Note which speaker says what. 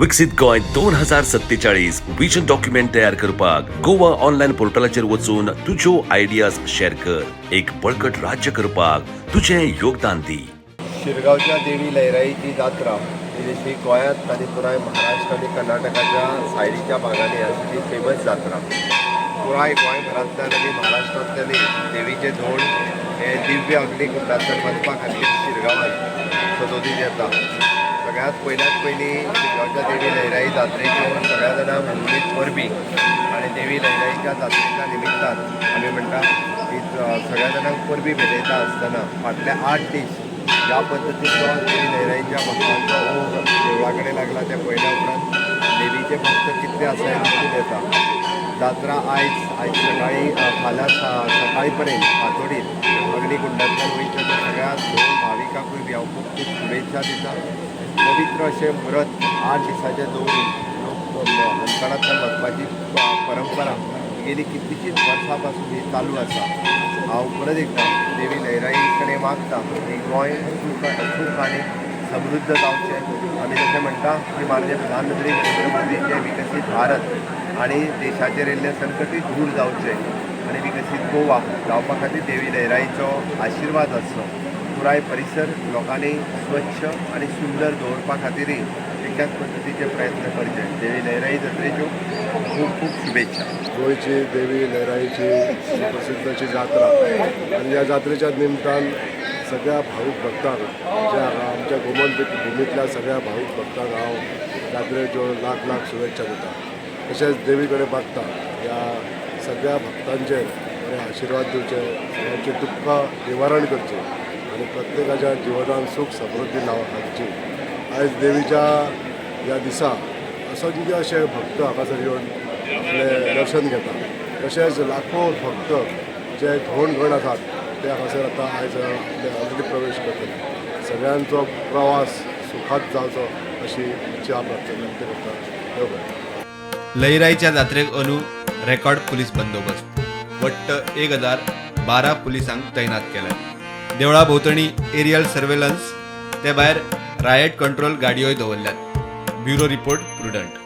Speaker 1: विकसित Goa 2047 vision document तयार करपाक गोवा ऑनलायन पोर्टलाचेर वचून तुज्यो आयडियाज शेअर कर। एक बळकट राज्य करपाक तुझें योगदान दी।
Speaker 2: शिरगांवच्या देवी लयराईची जात्रा ही जशी गोंयांत आनी पुराय महाराष्ट्र आनी कर्नाटकाच्या सायडीच्या भागांनी अशी फेमस जात्रा। पुराय गोंयभरांतल्यान आनी महाराष्ट्रांतल्यानय देवीचे धोंड हे दिव्य अग्निकुंडांतल्यान वचपा खातीर शिरगांवांत सजोवनीत येता। सगळ्यात पयली शिरगांवच्या देवी लयराई जात्रेच्यो सगळ्या जाणांक मुलीत परबी आनी देवी लयराईच्या जात्रेच्या निमित्तान आमी म्हणटा की सगळ्या जाणांक परबी भेटयता आसतना फाटले 8 दीस ज्या पद्दतीचो देवी लयराईच्या भक्तांचो ओघ देवळा कडेन लागला ते पळयल्या उपरांत देवीचे भक्त कितले आसा हें दिसून येता। जात्रा आयज सकाळी फाल्यां सकाळी पर्यंत फांतोडेर अग्निकुंडांतल्यान वयता त्या सगळ्या दोन भाविकांकूय बी हांव खूब शुभेच्छा दिता। पवित्र अशें व्रत 8 दिसांचें दवरून लोक अंतरांतल्यान वचपाची परंपरा गेली कितलीशींच वर्सां पासून ही चालू आसा। हांव परत एकदा देवी लयराई कडेन मागता की गोंय सूख आनी समृद्ध जावचें। आमी जशें म्हणटा की माननीय प्रधानमंत्री नरेंद्र मोदीचे विकसीत भारत आनी देशाचेर येयल्ले संकटूय दूर जावचें आनी विकसीत गोवा जावपा खातीर देवी लयराईचो आशिर्वाद आसचो। पुराय परिसर लोकांनी स्वच्छ आनी सुंदर दवरपा खातीरय एकाच पद्दतीचे प्रयत्न करचे। देवी लयराई जात्रेच्यो खूब खूब शुभेच्छा।
Speaker 3: गोंयची देवी लयराईची प्रसिद्ध अशी जात्रा आणि या जात्रेच्या निमतान सगळ्या भावीक भक्तांक जे आमच्या गोमंतक भुमींतल्या सगळ्या भावीक भक्तांक हांव जात्रेच्यो लाख लाख शुभेच्छा दिता। तशेंच देवी कडेन मागता ह्या सगळ्या भक्तांचेर बरें आशिर्वाद दिवचे, सगळ्यांचे दुख्ख निवारण करचे आनी प्रत्येकाच्या जिवनांत सूख समृद्धी हाडची। आयज देवीच्या ह्या दिसा असंख्य अशे भक्त हांगासर येवन आपलें दर्शन घेता। तशेंच लाखो भक्त जे धोंड गण आसात ते हांगासर आतां आयज आपले अग्नी प्रवेश करतले। सगळ्यांचो प्रवास सुखात जावचो अशी इच्छा व्यक्त करता।
Speaker 4: लयराईच्या जात्रेक अंदू रेकॉर्ड पुलीस बंदोबस्त वट्ट 1012 पुलिसांक तैनात केल्यात। देवळा भोंवतणी एरियल सर्वेलन्स ते भायर रायट कंट्रोल गाडयोय दवरल्यात। Bureau report prudent.